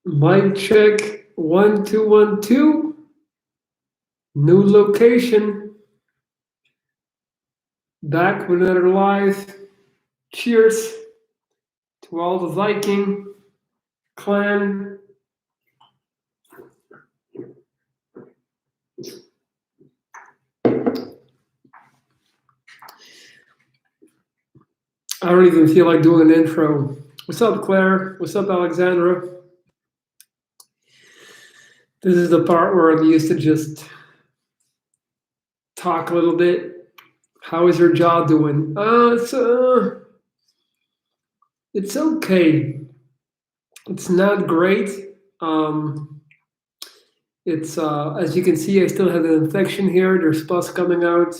Mic check. 1 2 1 2. New location. Back with another live. Cheers to all the Viking clan. I don't even feel like doing an intro. What's up, Claire? What's up, Alexandra? This is the part where I'm used to just talk a little bit. How is your jaw doing? It's okay. It's not great. Um, it's as you can see, I still have an infection here. There's pus coming out.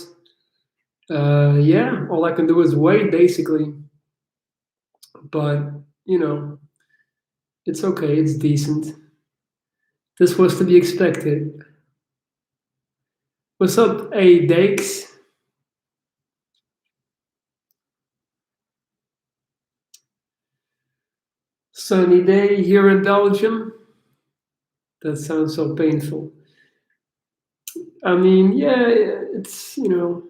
Yeah, all I can do is wait, basically. But you know, it's okay. It's decent. This was to be expected. What's up, A Dakes? Sunny day here in Belgium. That sounds so painful. I mean, yeah, it's the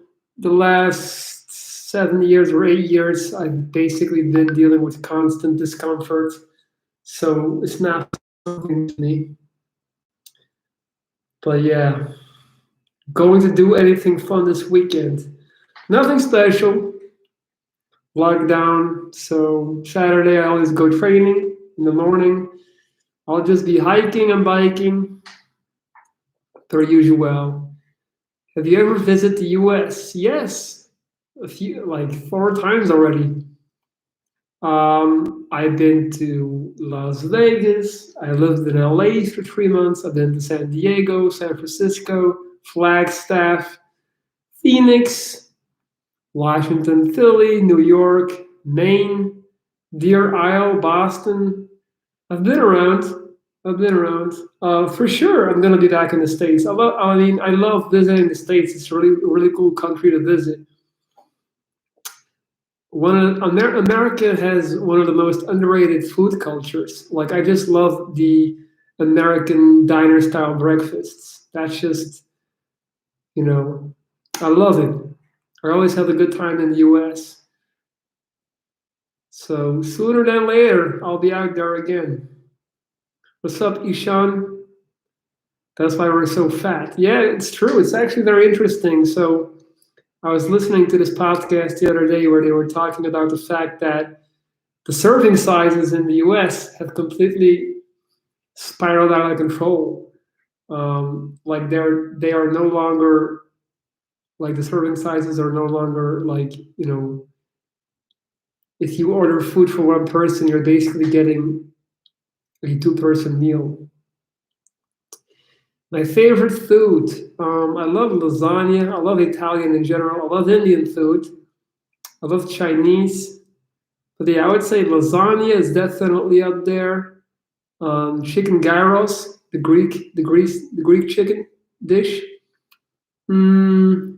last 7 years or 8 years, I've basically been dealing with constant discomfort. So it's not something to me. But yeah, going to do anything fun this weekend. Nothing special. Lockdown. So Saturday I always go training in the morning. I'll just be hiking and biking per usual. Have you ever visited the US? Yes. A few, like 4 times already. I've been to Las Vegas. I lived in LA for 3 months. I've been to San Diego, San Francisco, Flagstaff, Phoenix, Washington, Philly, New York, Maine, Deer Isle, Boston. I've been around. I've been around. For sure, I'm gonna be back in the States. I love visiting the States. It's a really cool country to visit. America has one of the most underrated food cultures. Like I just love the American diner style breakfasts. That's just you know, I love it. I always have a good time in the U.S. So sooner than later, I'll be out there again. What's up, Ishan? That's why we're so fat. Yeah, it's true. It's actually very interesting. So I was listening to this podcast the other day where they were talking about the fact that the serving sizes in the US have completely spiraled out of control. Like they are no longer like the serving sizes are no longer like if you order food for one person, you're basically getting a two-person meal. My favorite food. I love lasagna. I love Italian in general. I love Indian food. I love Chinese. But yeah, I would say lasagna is definitely up there. Chicken gyros, the Greek chicken dish. Mm,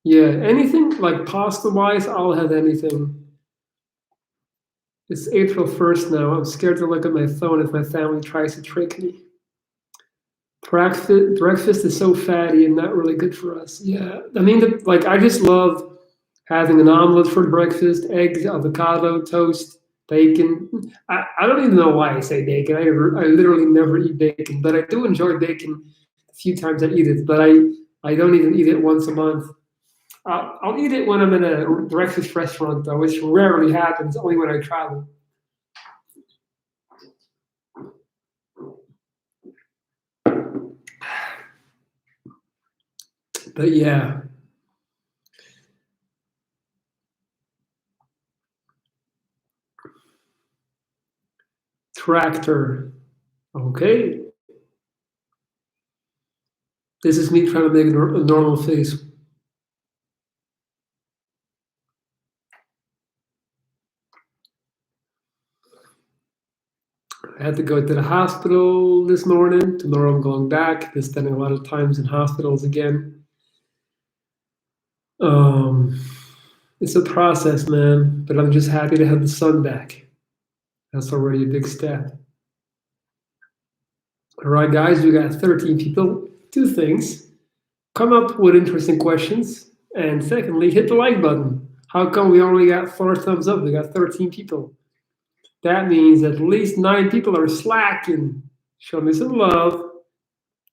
yeah, anything like pasta wise, I'll have anything. It's April 1st now. I'm scared to look at my phone if my family tries to trick me. Breakfast is so fatty and not really good for us. Yeah, I mean, like I just love having an omelet for breakfast, eggs, avocado, toast, bacon. I don't even know why I say bacon. I literally never eat bacon, but I do enjoy bacon a few times I eat it, but I don't even eat it once a month. I'll eat it when I'm in a breakfast restaurant, though, which rarely happens, only when I travel. But yeah, tractor. Okay, this is me trying to make a normal face. I had to go to the hospital this morning. Tomorrow I'm going back. Been spending a lot of times in hospitals again. Um, it's a process, man. But I'm just happy to have the sun back. That's already a big step. All right, guys, we got 13 people. Two things: come up with interesting questions, and secondly, hit the like button. How come we only got 4 thumbs up? We got 13 people. That means at least 9 people are slacking. Show me some love.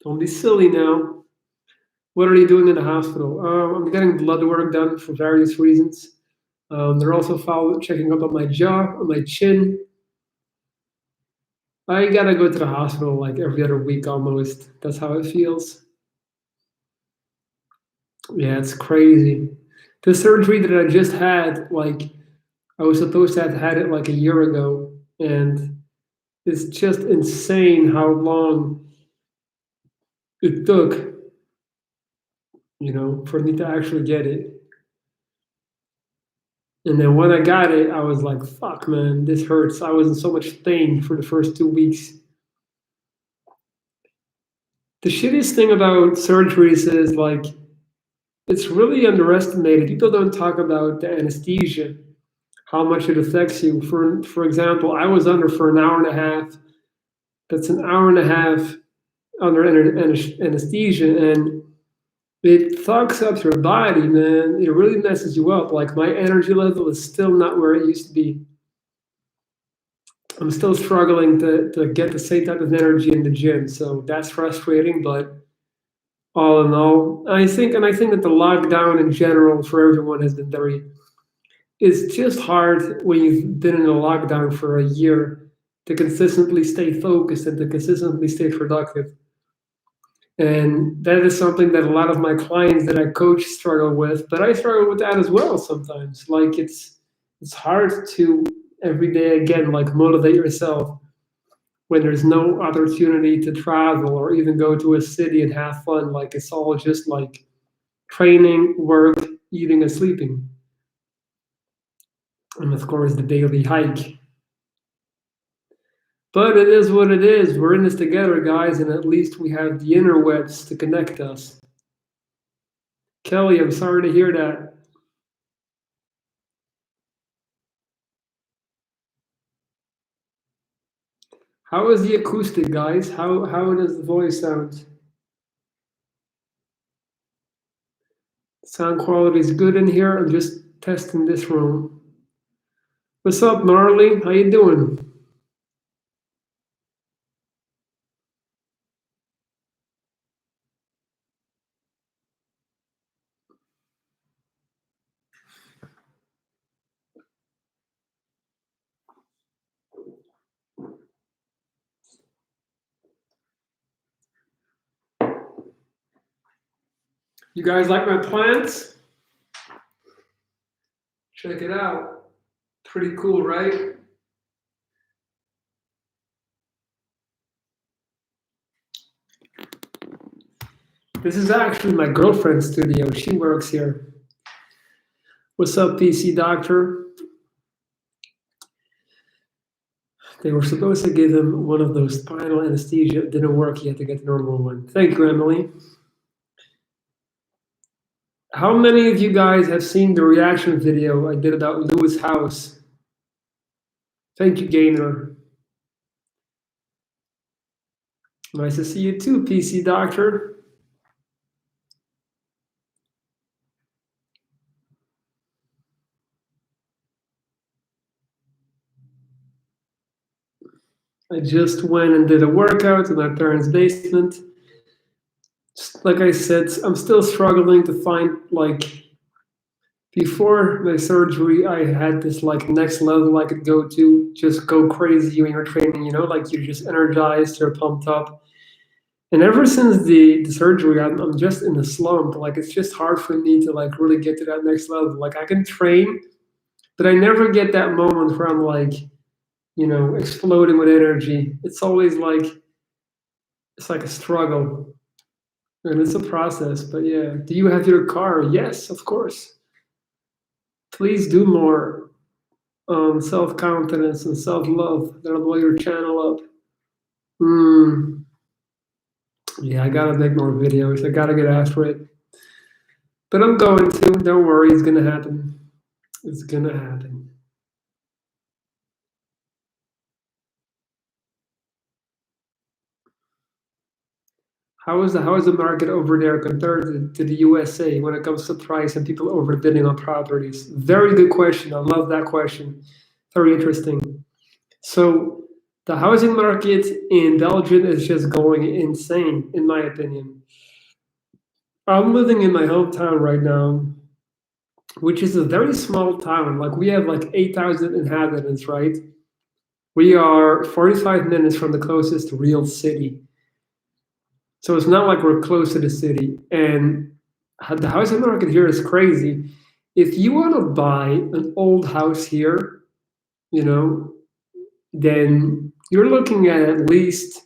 Don't be silly now. What are you doing in the hospital? I'm getting blood work done for various reasons. They're also checking up on my jaw, on my chin. I gotta go to the hospital like every other week almost. That's how it feels. Yeah, it's crazy. The surgery that I just had, like, I was supposed to have had it like a year ago, and it's just insane how long it took, for me to actually get it. And then when I got it, I was like, fuck, man, this hurts. I was in so much pain for the first 2 weeks. The shittiest thing about surgeries is like, it's really underestimated. People don't talk about the anesthesia, how much it affects you. For example, I was under for an hour and a half. That's an hour and a half under anesthesia, and it fucks up your body, man. It really messes you up. Like my energy level is still not where it used to be. I'm still struggling to get the same type of energy in the gym, so that's frustrating. But all in all, I think that the lockdown in general for everyone has been very. It's just hard when you've been in a lockdown for a year to consistently stay focused and to consistently stay productive. And that is something that a lot of my clients that I coach struggle with, but I struggle with that as well sometimes. Like it's hard to every day again like motivate yourself when there's no opportunity to travel or even go to a city and have fun. Like it's all just like training, work, eating, and sleeping. And of course, the daily hike. But it is what it is. We're in this together, guys, and at least we have the interwebs to connect us. Kelly, I'm sorry to hear that. How is the acoustic, guys? How does the voice sound? Sound quality is good in here. I'm just testing this room. What's up, Marley? How you doing? You guys like my plants? Check it out. Pretty cool, right? This is actually my girlfriend's studio. She works here. What's up, PC Doctor? They were supposed to give him one of those spinal anesthesia. It didn't work. He had to get the normal one. Thank you, Emily. How many of you guys have seen the reaction video I did about Lewis House? Thank you, Gainer. Nice to see you too, PC Doctor. I just went and did a workout in my parents' basement. Like I said, I'm still struggling to find like before my surgery, I had this like next level I could go to, just go crazy when you're training, like you're just energized, you're pumped up. And ever since the surgery, I'm just in a slump. Like it's just hard for me to like really get to that next level. Like I can train, but I never get that moment where I'm like, exploding with energy. It's always like it's like a struggle. And it's a process. But yeah. Do you have your car? Yes, of course. Please do more self confidence and self love. That'll blow your channel up. Mm, yeah, I gotta make more videos. I gotta get after it. But I'm going to. Don't worry, it's gonna happen. It's gonna happen. How is the market over there compared to the USA when it comes to price and people overbidding on properties? Very good question. I love that question. Very interesting. So the housing market in Belgium is just going insane, in my opinion. I'm living in my hometown right now, which is a very small town. Like we have like 8,000 inhabitants, right? We are 45 minutes from the closest real city. So it's not like we're close to the city. And the housing market here is crazy. If you want to buy an old house here, you know, then you're looking at least,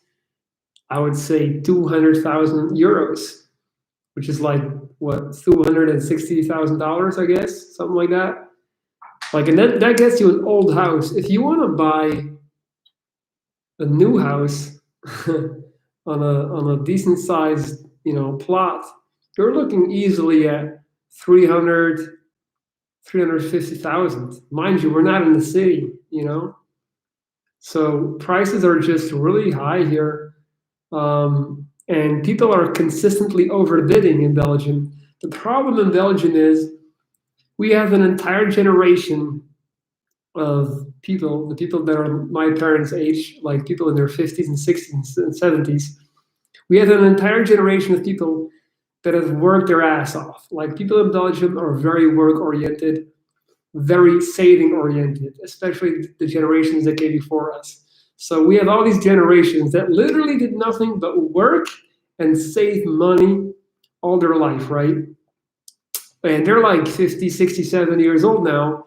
I would say, 200,000 euros, which is like, what, $260,000, I guess, something like that. Like, and that gets you an old house. If you want to buy a new house on a decent sized plot, you're looking easily at 300, 350,000. Mind you, we're not in the city. So prices are just really high here, and people are consistently overbidding in Belgium. The problem in Belgium is we have an entire generation of people, the people that are my parents' age, like people in their 50s and 60s and 70s. We have an entire generation of people that have worked their ass off. Like people in Belgium are very work oriented, very saving oriented, especially the generations that came before us. So we have all these generations that literally did nothing but work and save money all their life, right? And they're like 50, 60, 70 years old now,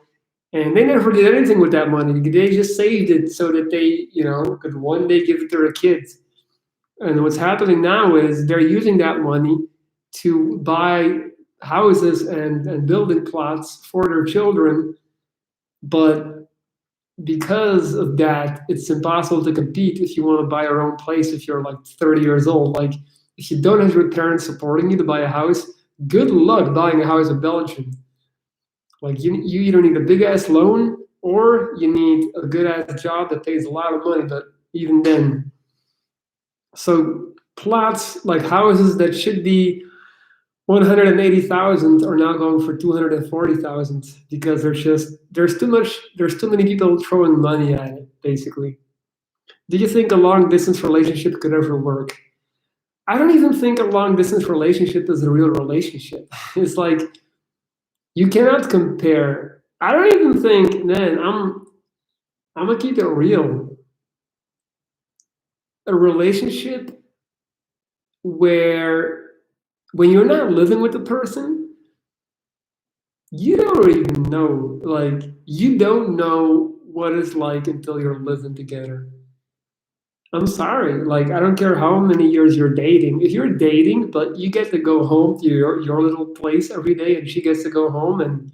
and they never did anything with that money. They just saved it so that they could one day give it to their kids. And what's happening now is they're using that money to buy houses and building plots for their children. But because of that, it's impossible to compete if you want to buy your own place if you're like 30 years old. Like, if you don't have your parents supporting you to buy a house, good luck buying a house in Belgium. Like, you either need a big ass loan or you need a good ass job that pays a lot of money. But even then, so plots like houses that should be 180,000 are now going for 240,000 because there's too many people throwing money at it, basically. Do you think a long distance relationship could ever work? I don't even think a long distance relationship is a real relationship. It's like you cannot compare. I don't even think, man, I'm gonna keep it real. A relationship where when you're not living with the person, you don't even know. Like, you don't know what it's like until you're living together. I'm sorry. Like, I don't care how many years you're dating. If you're dating, but you get to go home to your little place every day and she gets to go home, and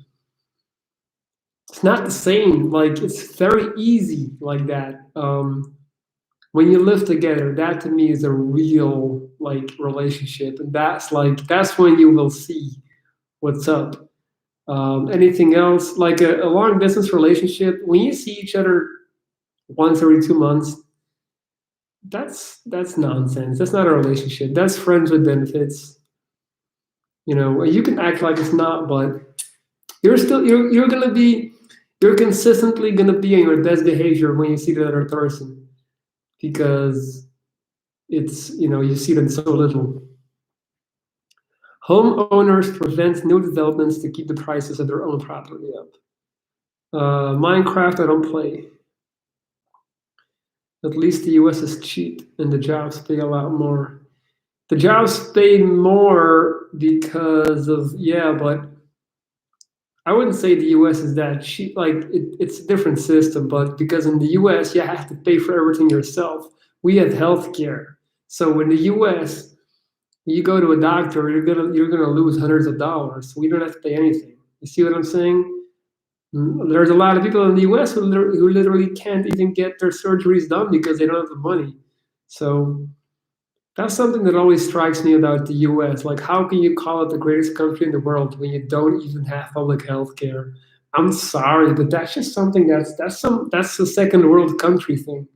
it's not the same. Like, it's very easy like that. When you live together, that to me is a real like relationship. And that's when you will see what's up. Anything else, like a long distance relationship, when you see each other once every 2 months, that's nonsense. That's not a relationship. That's friends with benefits. You can act like it's not, but you're consistently gonna be on your best behavior when you see the other person because it's you see them so little. Homeowners prevent new developments to keep the prices of their own property up. Minecraft, I don't play. At least the US is cheap and the jobs pay a lot more. The jobs pay more because of, yeah, but I wouldn't say the US is that cheap. Like, it's a different system, but because in the US, you have to pay for everything yourself. We have healthcare. So in the US, you go to a doctor, you're gonna lose hundreds of dollars. We don't have to pay anything. You see what I'm saying? There's a lot of people in the US who literally can't even get their surgeries done because they don't have the money. So that's something that always strikes me about the US. Like, how can you call it the greatest country in the world when you don't even have public health care? I'm sorry, but that's just something that's a second world country thing.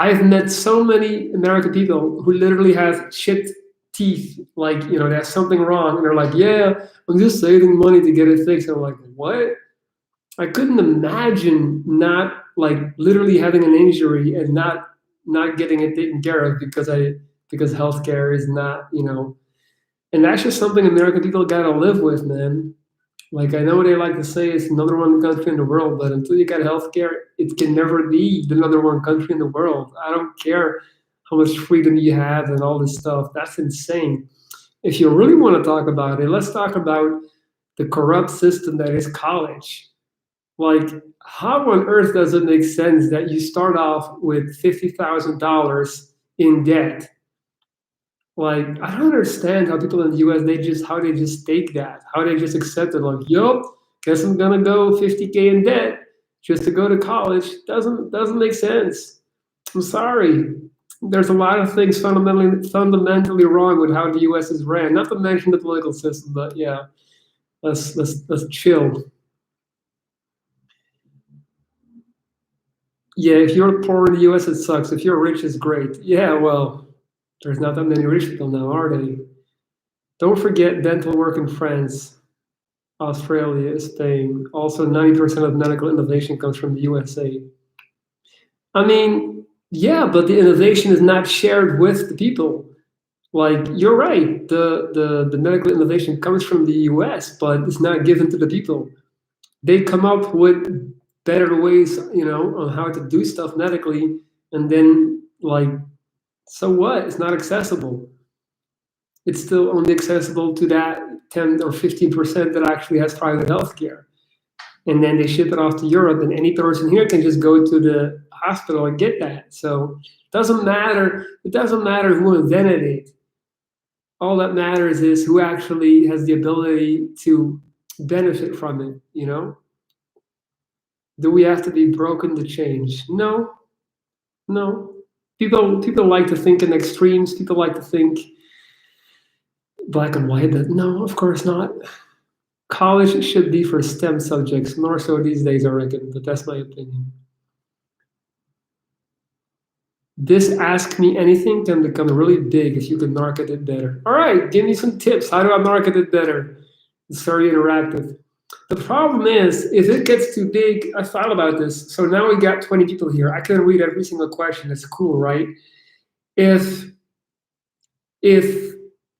I've met so many American people who literally have chipped teeth, like, there's something wrong, and they're like, yeah, I'm just saving money to get it fixed. And I'm like, what? I couldn't imagine not like literally having an injury and not getting it taken care of because healthcare is not, and that's just something American people gotta live with, man. Like I know they like to say it's the number one country in the world, but until you got healthcare, it can never be the number one country in the world. I don't care how much freedom you have and all this stuff. That's insane. If you really want to talk about it, let's talk about the corrupt system that is college. Like, how on earth does it make sense that you start off with $50,000 in debt? Like, I don't understand how people in the US they just take that, how they just accept it. Like, yup, guess I'm gonna go 50K in debt just to go to college. Doesn't make sense. I'm sorry. There's a lot of things fundamentally wrong with how the US is ran. Not to mention the political system, but yeah, let's chill. Yeah, if you're poor in the US, it sucks. If you're rich, it's great. Yeah, well, there's not that many rich people now, are they? Don't forget dental work in France, Australia, Spain. Also, 90% of medical innovation comes from the USA. I mean, yeah, but the innovation is not shared with the people. Like, you're right, the medical innovation comes from the US, but it's not given to the people. They come up with better ways, on how to do stuff medically, and then like, so what? It's not accessible. It's still only accessible to that 10 or 15% that actually has private healthcare. And then they ship it off to Europe, and any person here can just go to the hospital and get that. So it doesn't matter. It doesn't matter who invented it. All that matters is who actually has the ability to benefit from it. Do we have to be broken to change? No, no. People like to think in extremes. People like to think black and white. But no, of course not. College should be for STEM subjects, more so these days, I reckon. But that's my opinion. This Ask Me Anything can become really big if you can market it better. All right, give me some tips. How do I market it better? It's very interactive. The problem is, if it gets too big, I thought about this. So now we got 20 people here. I can read every single question. It's cool, right? If if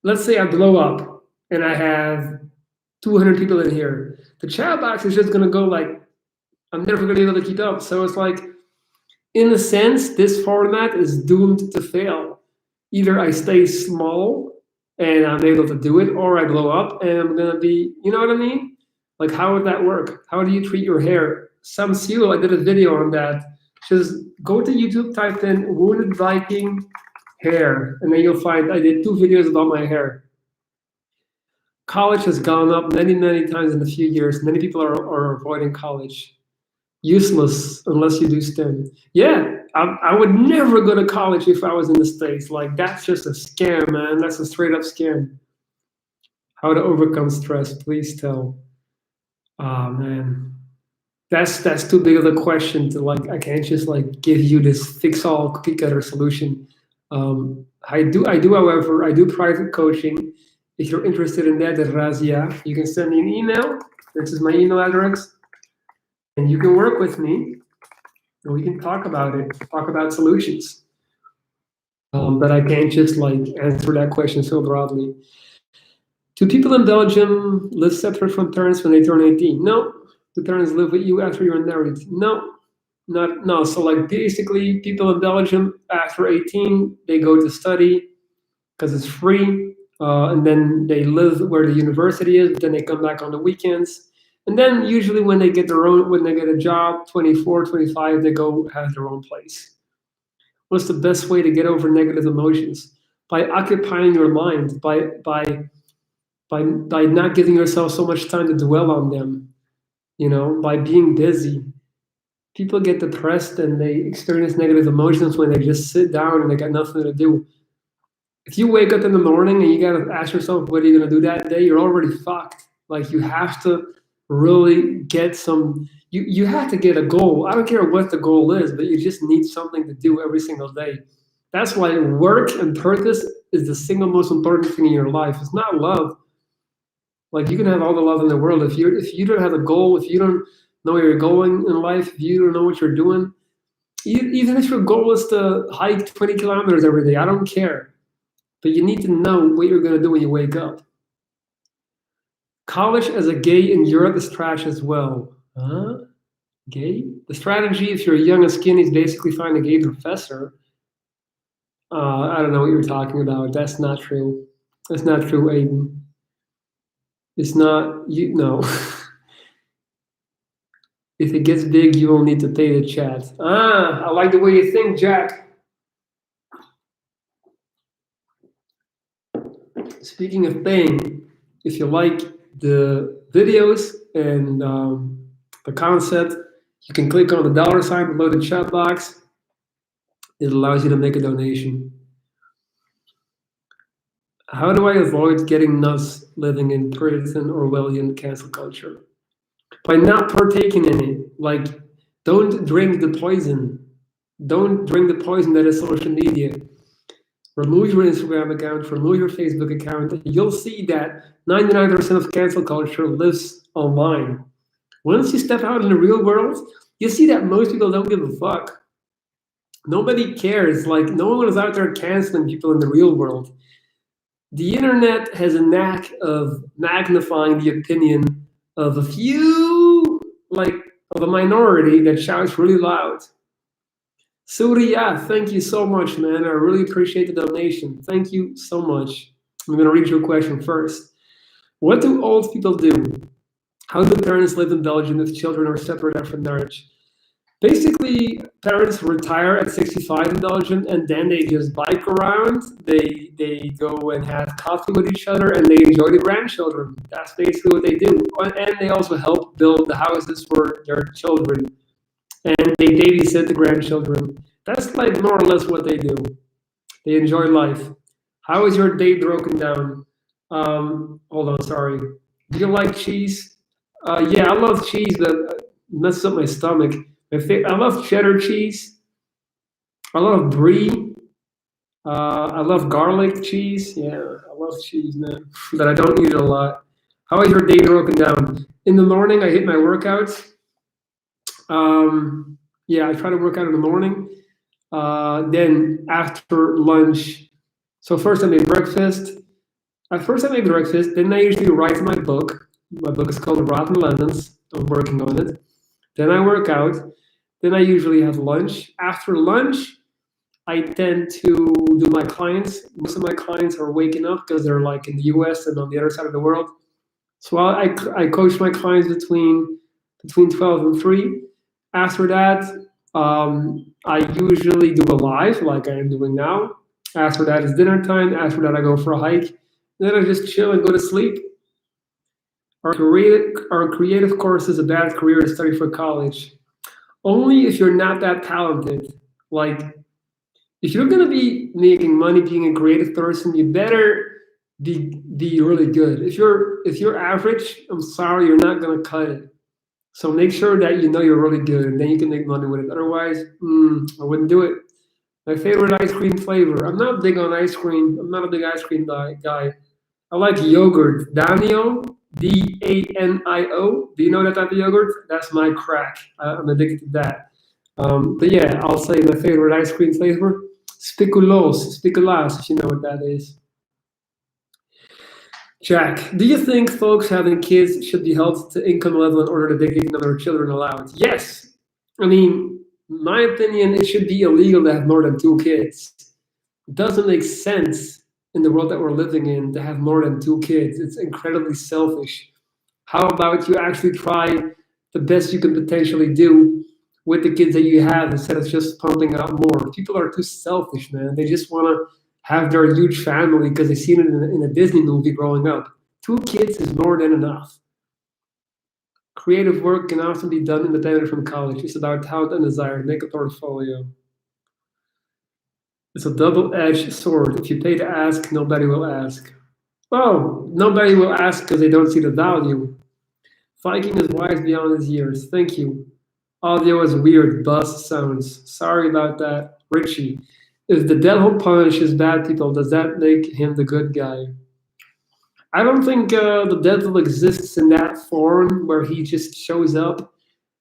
let's say I blow up and I have 200 people in here, the chat box is just gonna go like, I'm never gonna be able to keep up. So it's like, in a sense, this format is doomed to fail. Either I stay small and I'm able to do it, or I blow up and I'm gonna be, you know what I mean? Like, how would that work? How do you treat your hair? Some seal, I did a video on that. Just go to YouTube, type in wounded Viking hair, and then you'll find I did 2 videos about my hair. College has gone up many, many times in a few years. Many people are avoiding college. Useless unless you do STEM. Yeah, I would never go to college if I was in the States. Like, that's just a scam, man. That's a straight up scam. How to overcome stress, please tell. Ah, man. That's too big of a question to like. I can't just like give you this fix all cookie cutter solution. I do, however, I do private coaching. If you're interested in that, Razia, you can send me an email. This is my email address, and you can work with me, and we can talk about it, talk about solutions. But I can't just like answer that question so broadly. Do people in Belgium live separate from parents when they turn 18? No. Do parents live with you after you're married? No. Not no. So like basically, people in Belgium after 18, they go to study because it's free, and then they live where the university is. But then they come back on the weekends, and then usually when they get a job, 24, 25, they go have their own place. What's the best way to get over negative emotions? By occupying your mind, by not giving yourself so much time to dwell on them, by being busy. People get depressed and they experience negative emotions when they just sit down and they got nothing to do. If you wake up in the morning and you got to ask yourself, what are you going to do that day? You're already fucked. Like, you have to really you have to get a goal. I don't care what the goal is, but you just need something to do every single day. That's why work and purpose is the single most important thing in your life. It's not love. Like you can have all the love in the world if you don't have a goal, if you don't know where you're going in life, if you don't know what you're doing, even if your goal is to hike 20 kilometers every day, I don't care. But you need to know what you're going to do when you wake up. College as a gay in Europe is trash as well. Huh? Gay? The strategy, if you're young and skinny, is basically find a gay professor. I don't know what you're talking about. That's not true. That's not true, Aiden. It's not, you know. If it gets big, you will need to pay the chat. Ah, I like the way you think, Jack. Speaking of paying, if you like the videos and the concept, you can click on the dollar sign below the chat box. It allows you to make a donation. How do I avoid getting nuts living in Puritan Orwellian cancel culture? By not partaking in it. Like, don't drink the poison. Don't drink the poison that is social media. Remove your Instagram account, remove your Facebook account, and you'll see that 99% of cancel culture lives online. Once you step out in the real world, you see that most people don't give a fuck. Nobody cares. Like, no one is out there canceling people in the real world. The internet has a knack of magnifying the opinion of a few, like, of a minority that shouts really loud. Surya, thank you so much, man. I really appreciate the donation. Thank you so much. I'm going to read your question first. What do old people do? How do parents live in Belgium if children are separate after marriage? Basically, parents retire at 65 in Belgium and then they just bike around. They go and have coffee with each other and they enjoy the grandchildren. That's basically what they do. And they also help build the houses for their children. And they babysit the grandchildren. That's like more or less what they do. They enjoy life. How is your day broken down? Hold on, sorry. Do you like cheese? Yeah, I love cheese, but it messes up my stomach. I love cheddar cheese. I love brie. I love garlic cheese. Yeah, I love cheese, man. But I don't eat it a lot. How is your day broken down? In the morning, I hit my workouts. Yeah, I try to work out in the morning. Then after lunch, so first I make breakfast. At first I make breakfast, then I usually write my book. My book is called Rotten Lemons. I'm working on it. Then I work out. Then I usually have lunch. After lunch, I tend to do my clients. Most of my clients are waking up because they're like in the US and on the other side of the world. So I coach my clients between 12 and 3. After that, I usually do a live like I am doing now. After that is dinner time. After that, I go for a hike. Then I just chill and go to sleep. Our creative course is a bad career to study for college. Only if you're not that talented. Like, if you're gonna be making money being a creative person, you better be really good. If you're average, I'm sorry, you're not gonna cut it. So make sure that you know you're really good, and then you can make money with it. Otherwise, I wouldn't do it. My favorite ice cream flavor. I'm not big on ice cream. I'm not a big ice cream guy. I like yogurt. Danio, Danio. Do you know that type of yogurt? That's my crack. I'm addicted to that. But yeah, I'll say my favorite ice cream flavor, speculoos, if you know what that is. Jack, do you think folks having kids should be held to income level in order to dedicate another children allowance? Yes. I mean, my opinion, it should be illegal to have more than 2 kids. It doesn't make sense in the world that we're living in to have more than 2 kids. It's incredibly selfish. How about you actually try the best you can potentially do with the kids that you have instead of just pumping out more? People are too selfish, man. They just want to have their huge family because they've seen it in a Disney movie growing up. 2 kids is more than enough. Creative work can often be done independent from college. It's about talent and desire. Make a portfolio. It's a double-edged sword. If you pay to ask, nobody will ask. Well, nobody will ask because they don't see the value. Viking is wise beyond his years. Thank you. Audio is weird. Buzz sounds. Sorry about that. Richie. If the devil punishes bad people, does that make him the good guy? I don't think the devil exists in that form where he just shows up.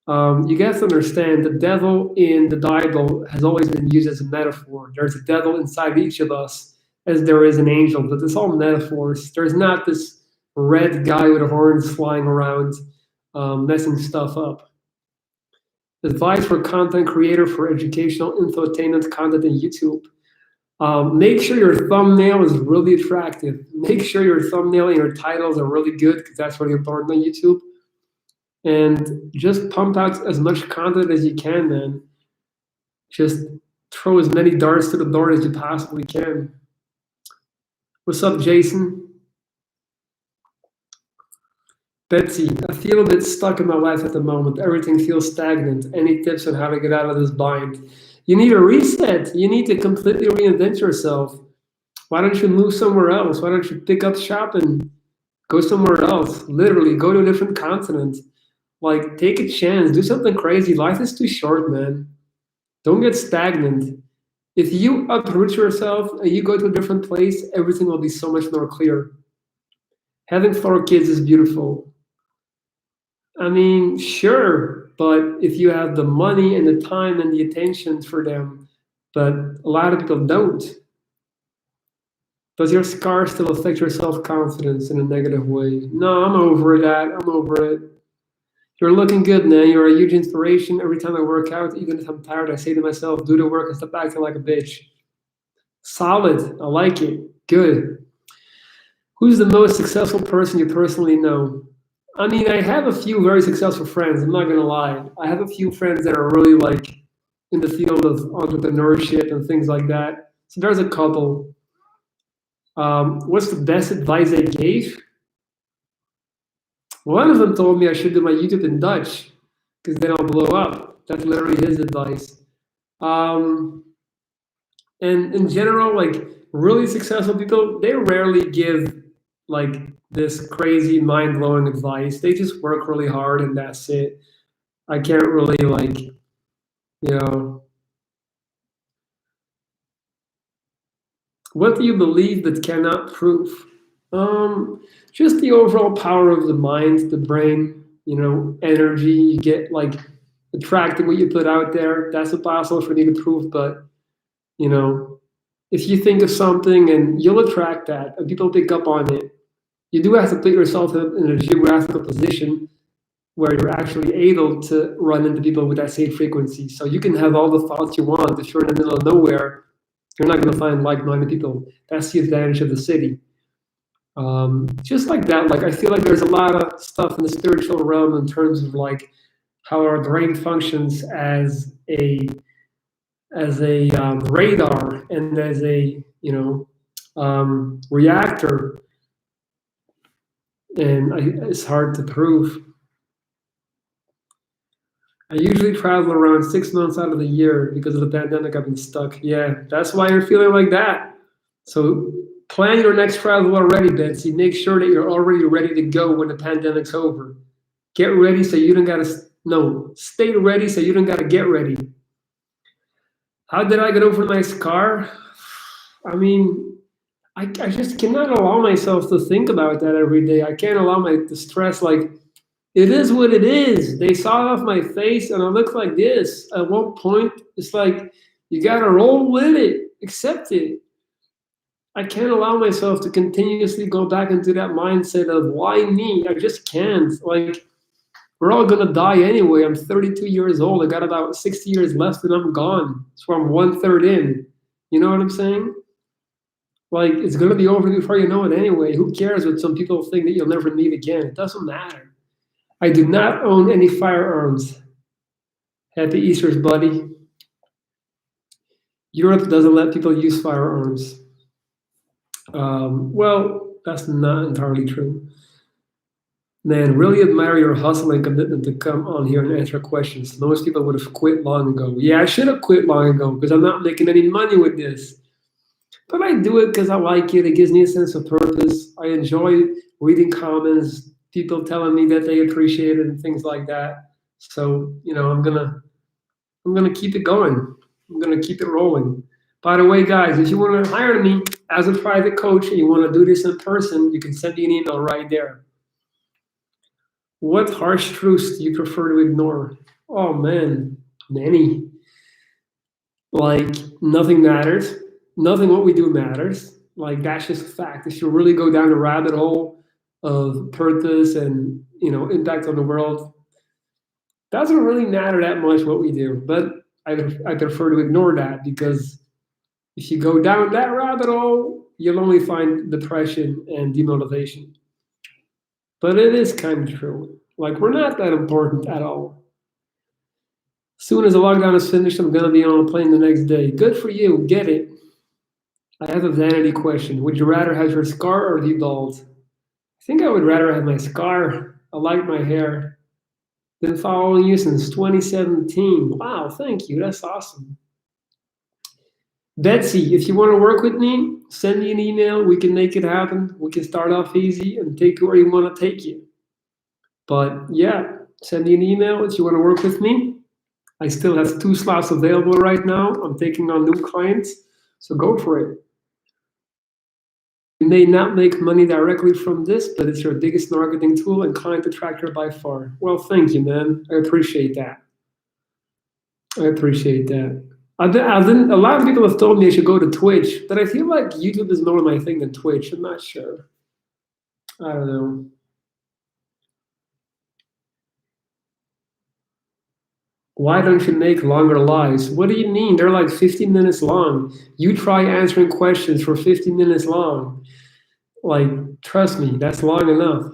You guys understand the devil in the Bible has always been used as a metaphor. There's a devil inside each of us, as there is an angel, but it's all metaphors. There's not this red guy with horns flying around, messing stuff up. Advice for content creator for educational infotainment content in YouTube. Make sure your thumbnail is really attractive. Make sure your thumbnail and your titles are really good because that's really important on YouTube. And just pump out as much content as you can, man. Just throw as many darts to the door as you possibly can. What's up, Jason? Betsy, I feel a bit stuck in my life at the moment. Everything feels stagnant. Any tips on how to get out of this bind? You need a reset. You need to completely reinvent yourself. Why don't you move somewhere else? Why don't you pick up shop and go somewhere else? Literally, go to a different continent. Like, take a chance. Do something crazy. Life is too short, man. Don't get stagnant. If you uproot yourself and you go to a different place, everything will be so much more clear. Having 4 kids is beautiful. I mean, sure, but if you have the money and the time and the attention for them, but a lot of people don't. Does your scar still affect your self-confidence in a negative way? No, I'm over that. I'm over it. You're looking good, man. You're a huge inspiration. Every time I work out, even if I'm tired, I say to myself, do the work and stop acting like a bitch. Solid. I like it. Good. Who's the most successful person you personally know? I mean, I have a few very successful friends. I'm not gonna lie. I have a few friends that are really like in the field of entrepreneurship and things like that. So there's a couple. What's the best advice they gave? One of them told me I should do my YouTube in Dutch because then I'll blow up. That's literally his advice. And in general, like really successful people, they rarely give like this crazy mind-blowing advice. They just work really hard and that's it. I can't really like, what do you believe but cannot prove? Just the overall power of the mind, the brain, energy. You get like attracting what you put out there. That's impossible for me to prove, but if you think of something and you'll attract that and people pick up on it, you do have to put yourself in a geographical position where you're actually able to run into people with that same frequency. So you can have all the thoughts you want. If you're in the middle of nowhere, you're not going to find like-minded people. That's the advantage of the city. Just like that, like I feel like there's a lot of stuff in the spiritual realm in terms of like how our brain functions as a radar and as a reactor, and it's hard to prove. I usually travel around 6 months out of the year because of the pandemic. I've been stuck. Yeah, that's why you're feeling like that. So plan your next travel already, Betsy. Make sure that you're already ready to go when the pandemic's over. Get ready so you don't gotta, stay ready so you don't gotta get ready. How did I get over my scar? I mean, I just cannot allow myself to think about that every day. I can't allow the stress, like, it is what it is. They saw it off my face and I look like this. At one point, it's like, you gotta roll with it, accept it. I can't allow myself to continuously go back into that mindset of why me? I just can't. Like, we're all gonna die anyway. I'm 32 years old. I got about 60 years left and I'm gone. So I'm 1/3 in. You know what I'm saying? Like, it's gonna be over before you know it anyway. Who cares what some people think that you'll never meet again? It doesn't matter. I do not own any firearms. Happy Easter's, buddy. Europe doesn't let people use firearms. Well, that's not entirely true. Man, really admire your hustle and commitment to come on here and answer questions. Most people would have quit long ago. Yeah, I should have quit long ago because I'm not making any money with this. But I do it because I like it. It gives me a sense of purpose. I enjoy reading comments, people telling me that they appreciate it and things like that. So I'm gonna keep it going. I'm gonna keep it rolling. By the way, guys, if you want to hire me as a private coach and you want to do this in person, you can send me an email right there. What harsh truths do you prefer to ignore? Oh man, many. Like nothing matters. Nothing what we do matters. Like that's just a fact. If you really go down the rabbit hole of purpose and impact on the world, doesn't really matter that much what we do. But I prefer to ignore that because if you go down that rabbit hole, you'll only find depression and demotivation. But it is kind of true. Like we're not that important at all. As soon as the lockdown is finished, I'm gonna be on a plane the next day. Good for you. Get it. I have a vanity question. Would you rather have your scar or the bald? I think I would rather have my scar. I like my hair. Been following you since 2017. Wow, thank you. That's awesome. Betsy, if you want to work with me, send me an email. We can make it happen. We can start off easy and take you where you want to take you. But yeah, send me an email if you want to work with me. I still have 2 slots available right now. I'm taking on new clients, so go for it. You may not make money directly from this, but it's your biggest marketing tool and client attractor by far. Well, thank you, man. I appreciate that. I appreciate that. A lot of people have told me I should go to Twitch, but I feel like YouTube is more my thing than Twitch. I'm not sure. I don't know. Why don't you make longer lives? What do you mean? They're like 15 minutes long. You try answering questions for 15 minutes long. Like, trust me, that's long enough.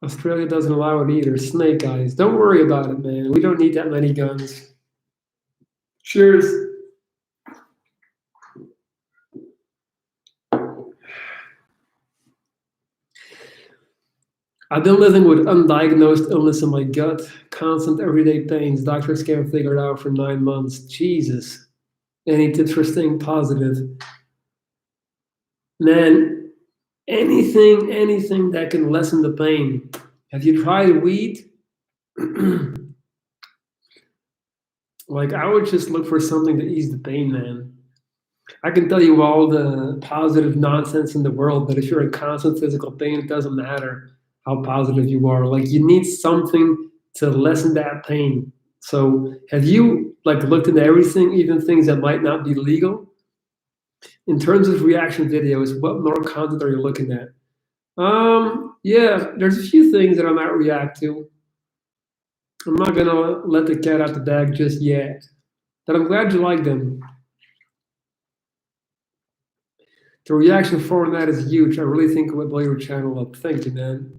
Australia doesn't allow it either. Snake eyes. Don't worry about it, man. We don't need that many guns. Cheers. I've been living with undiagnosed illness in my gut, constant everyday pains. Doctors can't figure it out for 9 months. Jesus. Any tips for staying positive? Man, anything that can lessen the pain. Have you tried weed? Like, I would just look for something to ease the pain, man. I can tell you all the positive nonsense in the world, but if you're in constant physical pain, it doesn't matter how positive you are. Like, you need something to lessen that pain. So, have you like looked into everything, even things that might not be legal? In terms of reaction videos, what more content are you looking at? Yeah, there's a few things that I might react to. I'm not gonna let the cat out the bag just yet, but I'm glad you like them. The reaction format is huge. I really think it would blow your channel up. Thank you, man.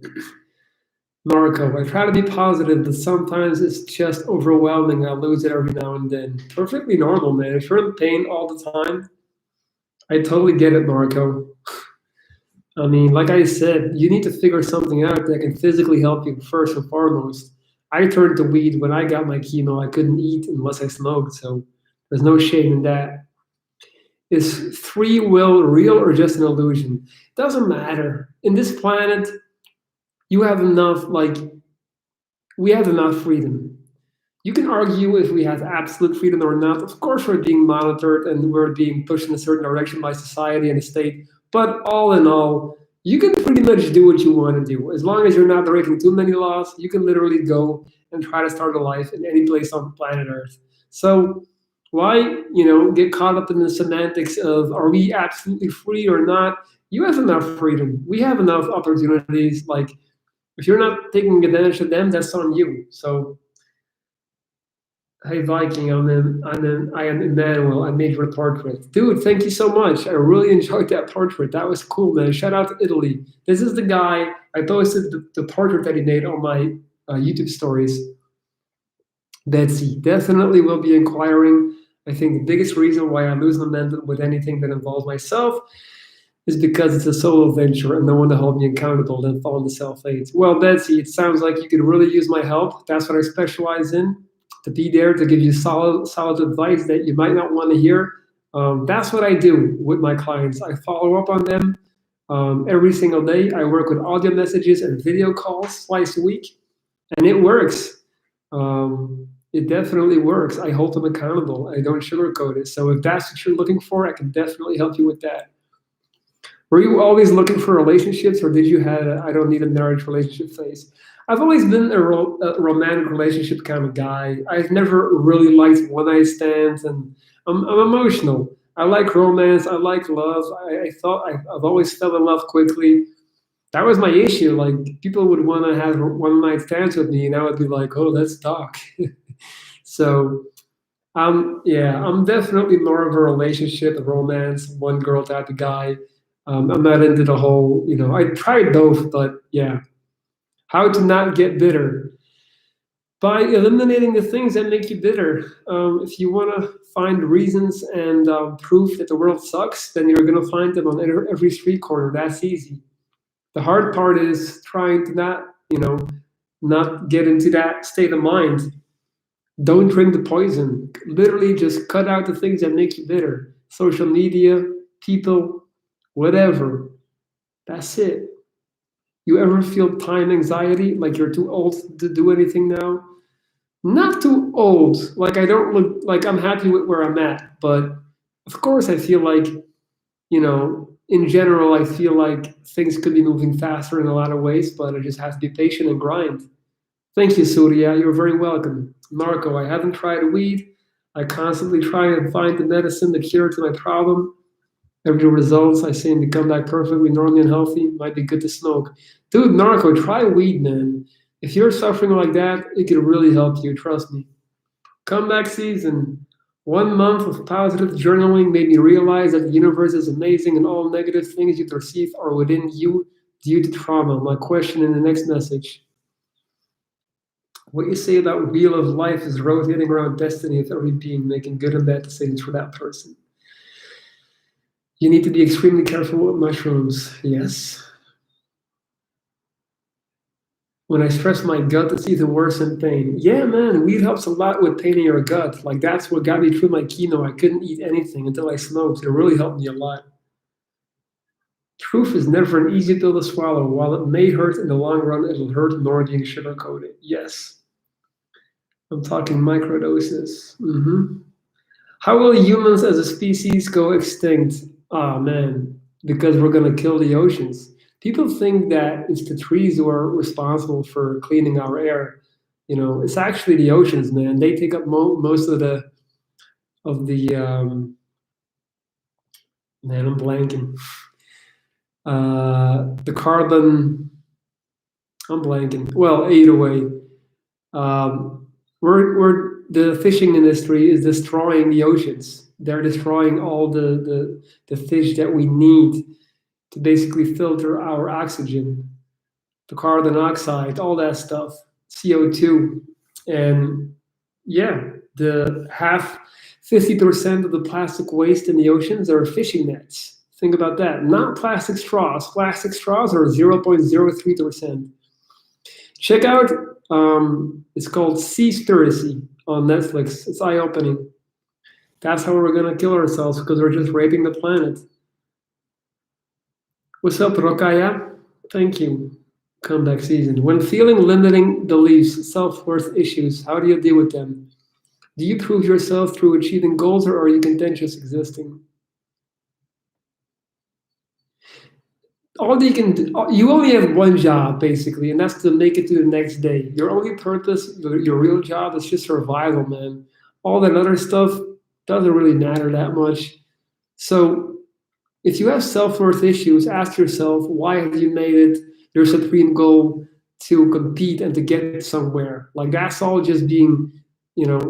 Marco, I try to be positive, but sometimes it's just overwhelming. I lose it every now and then. Perfectly normal, man. If you're in pain all the time, I totally get it, Marco. I mean, like I said, you need to figure something out that can physically help you first and foremost. I turned to weed when I got my chemo. I couldn't eat unless I smoked, so there's no shame in that. Is free will real or just an illusion? It doesn't matter. In this planet, you have enough, like, we have enough freedom. You can argue if we have absolute freedom or not. Of course, we're being monitored and we're being pushed in a certain direction by society and the state. But all in all, you can pretty much do what you want to do. As long as you're not breaking too many laws, you can literally go and try to start a life in any place on planet Earth. So why, get caught up in the semantics of are we absolutely free or not? You have enough freedom. We have enough opportunities. Like, if you're not taking advantage of them, that's on you. So, hey Viking, I am Emmanuel. I made your portrait, dude. Thank you so much. I really enjoyed that portrait. That was cool, man. Shout out to Italy. This is the guy I posted the portrait that he made on my YouTube stories. Betsy definitely will be inquiring. I think the biggest reason why I lose momentum with anything that involves myself is because it's a solo venture and no one to hold me accountable and fall into self-hate. Well, Betsy, it sounds like you could really use my help. That's what I specialize in, to be there to give you solid advice that you might not want to hear. That's what I do with my clients. I follow up on them. Every single day, I work with audio messages and video calls twice a week, and it works. It definitely works. I hold them accountable. I don't sugarcoat it. So if that's what you're looking for, I can definitely help you with that. Were you always looking for relationships, or did you have a I don't need a marriage relationship phase? I've always been a romantic relationship kind of guy. I've never really liked one night stands, and I'm emotional. I like romance. I like love. I thought I've always fell in love quickly. That was my issue. Like people would want to have one night stands with me, and I would be like, "Oh, let's talk." So yeah, I'm definitely more of a relationship, a romance, one girl type of guy. I'm not into the whole, I tried both, but yeah. How to not get bitter? By eliminating the things that make you bitter. If you want to find reasons and proof that the world sucks, then you're going to find them on every street corner. That's easy. The hard part is trying to not get into that state of mind. Don't drink the poison. Literally, just cut out the things that make you bitter. Social media, people, whatever. That's it. You ever feel time anxiety, like you're too old to do anything now? Not too old. Like I don't look like I'm happy with where I'm at, but of course I feel like, in general, I feel like things could be moving faster in a lot of ways, but I just have to be patient and grind. Thank you, Surya. You're very welcome. Marco, I haven't tried weed. I constantly try and find the medicine, the cure to my problem. Every results I seem to come back perfectly normal and healthy. Might be good to smoke. Dude, Narco, try weed, man. If you're suffering like that, it could really help you, trust me. Comeback season. 1 month of positive journaling made me realize that the universe is amazing and all negative things you perceive are within you due to trauma. My question in the next message. What you say about wheel of life is rotating around destiny of every being, making good and bad decisions for that person. You need to be extremely careful with mushrooms. Yes. When I stress my gut, it's even worse than pain. Yeah, man, weed helps a lot with pain in your gut. Like that's what got me through my chemo. I couldn't eat anything until I smoked. It really helped me a lot. Truth is never an easy pill to swallow. While it may hurt in the long run, it'll hurt more being sugar-coated. Yes. I'm talking microdoses. How will humans as a species go extinct? Oh man, because we're gonna kill the oceans. People think that it's the trees who are responsible for cleaning our air. It's actually the oceans, man. They take up most of the. Man, I'm blanking. The carbon. I'm blanking. Well, either way, um, we're the fishing industry is destroying the oceans. They're destroying all the fish that we need to basically filter our oxygen, the carbon dioxide, all that stuff, CO2. And yeah, the half 50% of the plastic waste in the oceans are fishing nets. Think about that. Not plastic straws. Plastic straws are 0.03%. Check out, it's called Seaspiracy on Netflix. It's eye opening. That's how we're going to kill ourselves because we're just raping the planet. What's up, Rokaya? Thank you. Comeback season. When feeling limiting beliefs, self worth issues, how do you deal with them? Do you prove yourself through achieving goals or are you content just existing? All you can do, you only have one job basically, and that's to make it to the next day. Your only purpose, your real job, is just survival, man. All that other stuff doesn't really matter that much. So if you have self-worth issues, ask yourself, why have you made it your supreme goal to compete and to get somewhere? Like that's all just being,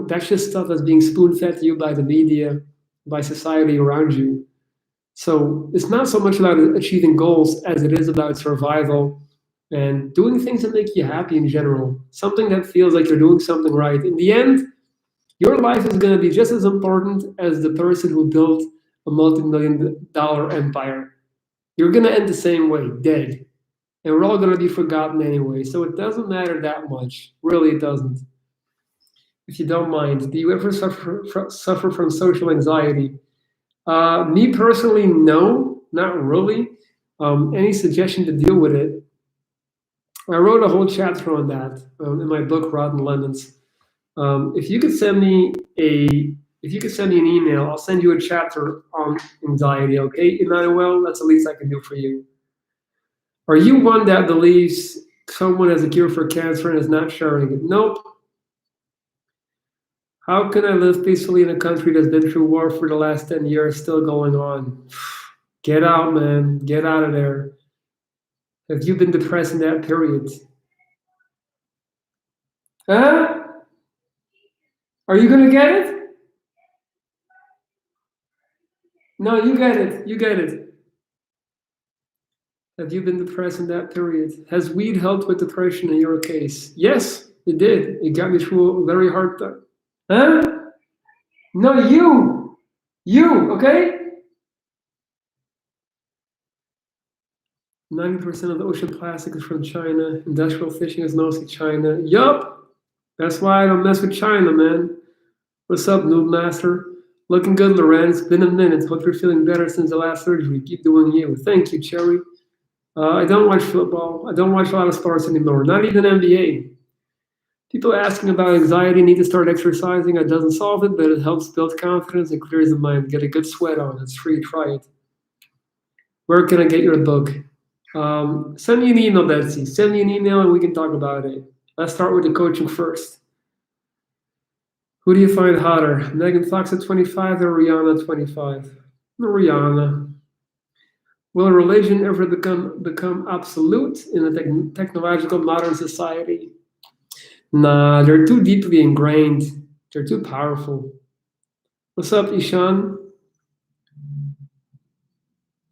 that's just stuff that's being spoon-fed to you by the media, by society around you. So it's not so much about achieving goals as it is about survival and doing things that make you happy in general. Something that feels like you're doing something right. In the end, your life is going to be just as important as the person who built a multi-million-dollar empire. You're going to end the same way, dead. And we're all going to be forgotten anyway. So it doesn't matter that much. Really, it doesn't. If you don't mind, do you ever suffer from social anxiety? Me personally, no, not really. Any suggestion to deal with it? I wrote a whole chapter on that in my book, Rotten Lemons. If you could send me a if you could send me an email, I'll send you a chapter on anxiety. Okay, Emmanuel, that's the least I can do for you. Are you one that believes someone has a cure for cancer and is not sharing it? Nope. How can I live peacefully in a country that's been through war for the last 10 years, still going on? Get out, man. Get out of there. Have you been depressed in that period? Huh? Are you gonna get it? No, you get it. You get it. Have you been depressed in that period? Has weed helped with depression in your case? Yes, it did. It got me through a very hard time. Huh? No, you. You, okay? 90% of the ocean plastic is from China. Industrial fishing is mostly China. Yup. That's why I don't mess with China, man. What's up, Noob Master? Looking good, Lorenz. Been a minute. Hope you're feeling better since the last surgery. Keep doing you. Thank you, Cherry. I don't watch football. I don't watch a lot of sports anymore. Not even NBA. People asking about anxiety need to start exercising. It doesn't solve it, but it helps build confidence and clears the mind. Get a good sweat on. It's free. Try it. Where can I get your book? Send me an email, Betsy. Send me an email and we can talk about it. Let's start with the coaching first. Who do you find hotter, Megan Fox at 25 or Rihanna at 25? Rihanna. Will religion ever become absolute in a technological modern society? Nah, they're too deeply ingrained. They're too powerful. What's up, Ishan?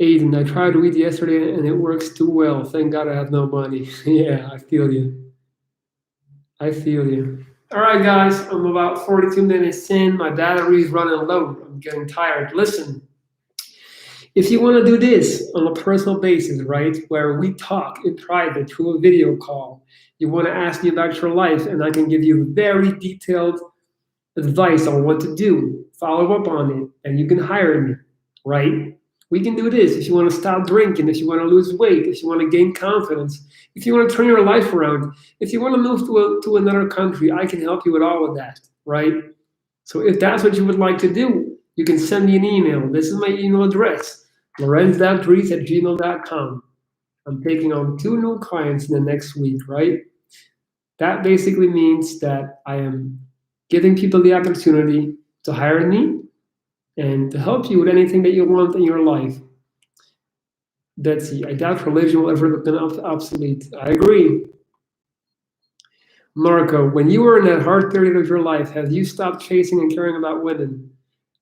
Aiden, I tried weed yesterday and it works too well. Thank God I have no money. Yeah, I feel you. I feel you. All right, guys, I'm about 42 minutes in. My battery's running low. I'm getting tired. Listen, if you want to do this on a personal basis, right, where we talk in private through a video call, you want to ask me about your life, and I can give you very detailed advice on what to do, follow up on it, and you can hire me, right? We can do this if you want to stop drinking, if you want to lose weight, if you want to gain confidence, if you want to turn your life around, if you want to move to another country, I can help you with all of that, right? So if that's what you would like to do, you can send me an email. This is my email address, lorenz.dries@gmail.com. I'm taking on 2 new clients in the next week, right? That basically means that I am giving people the opportunity to hire me and to help you with anything that you want in your life. Betsy, I doubt religion will ever become obsolete. I agree. Marco, when you were in that hard period of your life, have you stopped chasing and caring about women?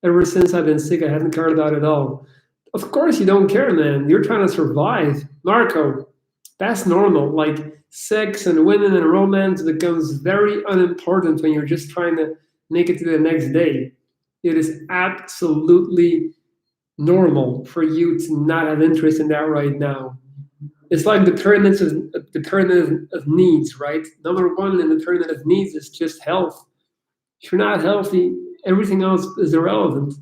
Ever since I've been sick, I haven't cared about it all. Of course you don't care, man. You're trying to survive. Marco, that's normal. Like sex and women and romance becomes very unimportant when you're just trying to make it to the next day. It is absolutely normal for you to not have interest in that right now. It's like the pyramid of needs, right? Number one in the pyramid of needs is just health. If you're not healthy, everything else is irrelevant.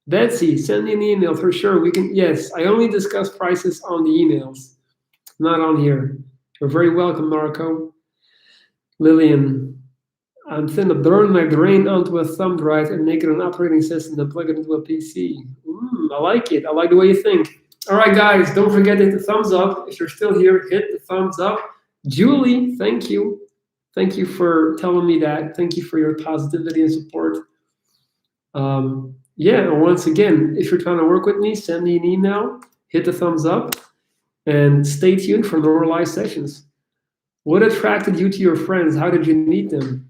Betsy, send me an email for sure. We can. Yes, I only discuss prices on the emails, not on here. You're very welcome, Marco. Lillian, I'm trying to burn my brain onto a thumb drive and make it an operating system and plug it into a PC. I like it. I like the way you think. All right, guys, don't forget to hit the thumbs up. If you're still here, hit the thumbs up. Julie, thank you. Thank you for telling me that. Thank you for your positivity and support. Yeah, and once again, if you're trying to work with me, send me an email, hit the thumbs up, and stay tuned for more live sessions. What attracted you to your friends? How did you meet them?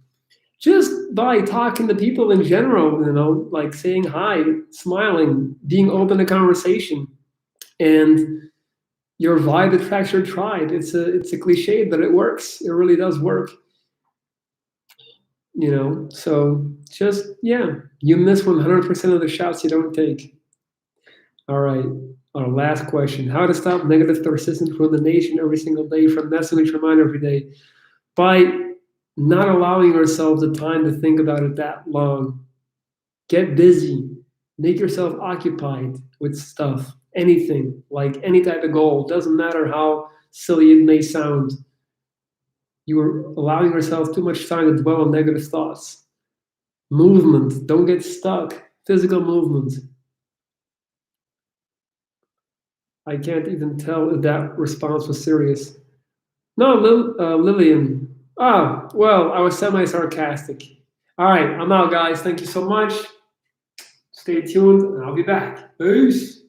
Just by talking to people in general, like saying hi, smiling, being open to conversation. And your vibe attracts your tribe. It's a cliche, but it works. It really does work. So just, yeah, you miss 100% of the shots you don't take. All right, our last question: how to stop negative persistent rumination every single day from messing with your mind every day? By not allowing yourself the time to think about it that long. Get busy, make yourself occupied with stuff. anything, like any type of goal. Doesn't matter how silly it may sound. You are allowing yourself too much time to dwell on negative thoughts. Movement, don't get stuck. Physical movement. I can't even tell if that response was serious. No, Lillian. Ah, well, I was semi-sarcastic. All right, I'm out, guys. Thank you so much. Stay tuned, and I'll be back. Peace.